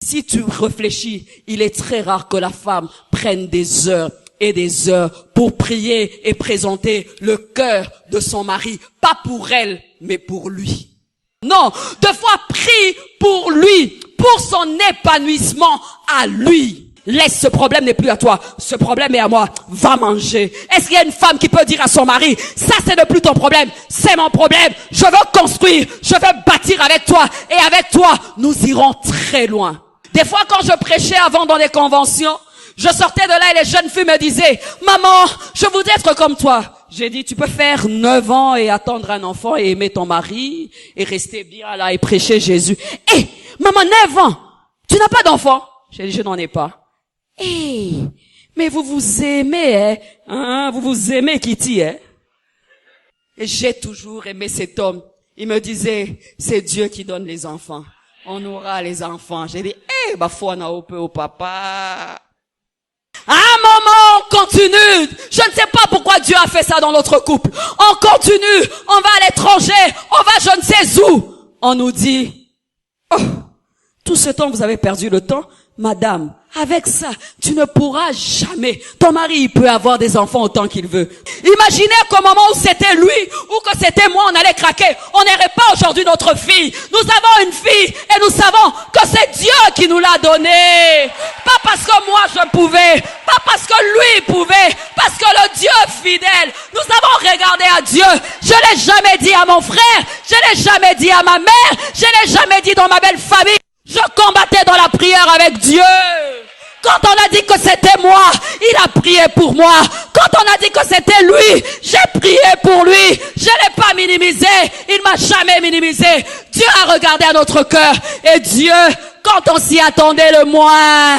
Si tu réfléchis, il est très rare que la femme prenne des heures et des heures pour prier et présenter le cœur de son mari. Pas pour elle, mais pour lui. Non, deux fois prie pour lui, pour son épanouissement à lui. Laisse, ce problème n'est plus à toi, ce problème est à moi. Va manger. Est-ce qu'il y a une femme qui peut dire à son mari, ça c'est ne plus ton problème, c'est mon problème. Je veux construire, je veux bâtir avec toi. Et avec toi, nous irons très loin. Des fois quand je prêchais avant dans les conventions, je sortais de là et les jeunes filles me disaient, maman, je voudrais être comme toi. J'ai dit, tu peux faire 9 ans et attendre un enfant et aimer ton mari et rester bien là et prêcher Jésus. Hé, maman, 9 ans, tu n'as pas d'enfant? J'ai dit, je n'en ai pas. Hé, mais vous vous aimez, hein? Vous vous aimez, Kitty, hein? Et j'ai toujours aimé cet homme. Il me disait, c'est Dieu qui donne les enfants. On aura les enfants. J'ai dit, foi na au peu au papa. À un moment, on continue. Je ne sais pas pourquoi Dieu a fait ça dans notre couple. On continue. On va à l'étranger. On va je ne sais où. On nous dit, oh, tout ce temps vous avez perdu le temps. Madame, avec ça, tu ne pourras jamais. Ton mari, il peut avoir des enfants autant qu'il veut. Imaginez qu'au moment où c'était lui ou que c'était moi, on allait craquer. On n'aurait pas aujourd'hui notre fille. Nous avons une fille et nous savons que c'est Dieu qui nous l'a donnée. Pas parce que moi je pouvais, pas parce que lui pouvait, parce que le Dieu fidèle. Nous avons regardé à Dieu. Je l'ai jamais dit à mon frère, je l'ai jamais dit à ma mère, je l'ai jamais dit dans ma belle famille. Je combattais dans la prière avec Dieu. Quand on a dit que c'était moi, il a prié pour moi. Quand on a dit que c'était lui, j'ai prié pour lui. Je l'ai pas minimisé. Il m'a jamais minimisé. Dieu a regardé à notre cœur. Et Dieu, quand on s'y attendait le moins,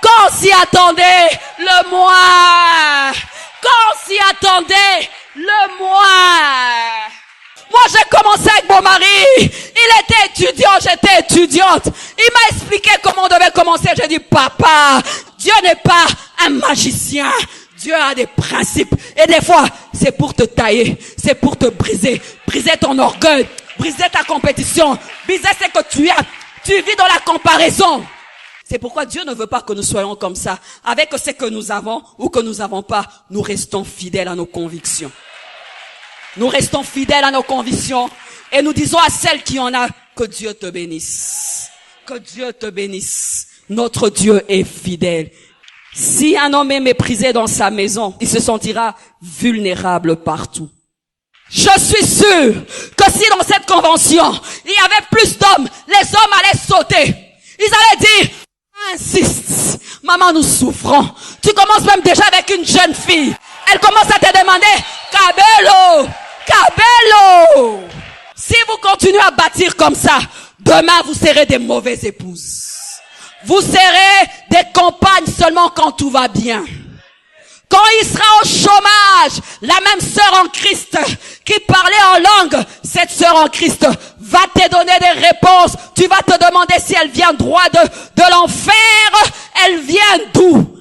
quand on s'y attendait le moins, quand on s'y attendait le moins. Moi, j'ai commencé avec mon mari. Il était étudiant, j'étais étudiante. Il m'a expliqué comment on devait commencer. J'ai dit, papa, Dieu n'est pas un magicien. Dieu a des principes. Et des fois, c'est pour te tailler. C'est pour te briser. Briser ton orgueil. Briser ta compétition. Briser ce que tu as. Tu vis dans la comparaison. C'est pourquoi Dieu ne veut pas que nous soyons comme ça. Avec ce que nous avons ou que nous n'avons pas, nous restons fidèles à nos convictions. Nous restons fidèles à nos convictions et nous disons à celle qui en a que Dieu te bénisse. Que Dieu te bénisse. Notre Dieu est fidèle. Si un homme est méprisé dans sa maison, il se sentira vulnérable partout. Je suis sûr que si dans cette convention, il y avait plus d'hommes, les hommes allaient sauter. Ils allaient dire, insiste, maman, nous souffrons. Tu commences même déjà avec une jeune fille. Elle commence à te demander, Cabello, Cabello. Si vous continuez à bâtir comme ça, demain vous serez des mauvaises épouses. Vous serez des compagnes seulement quand tout va bien. Quand il sera au chômage, la même sœur en Christ qui parlait en langue, cette sœur en Christ va te donner des réponses. Tu vas te demander si elle vient droit de l'enfer. Elle vient d'où?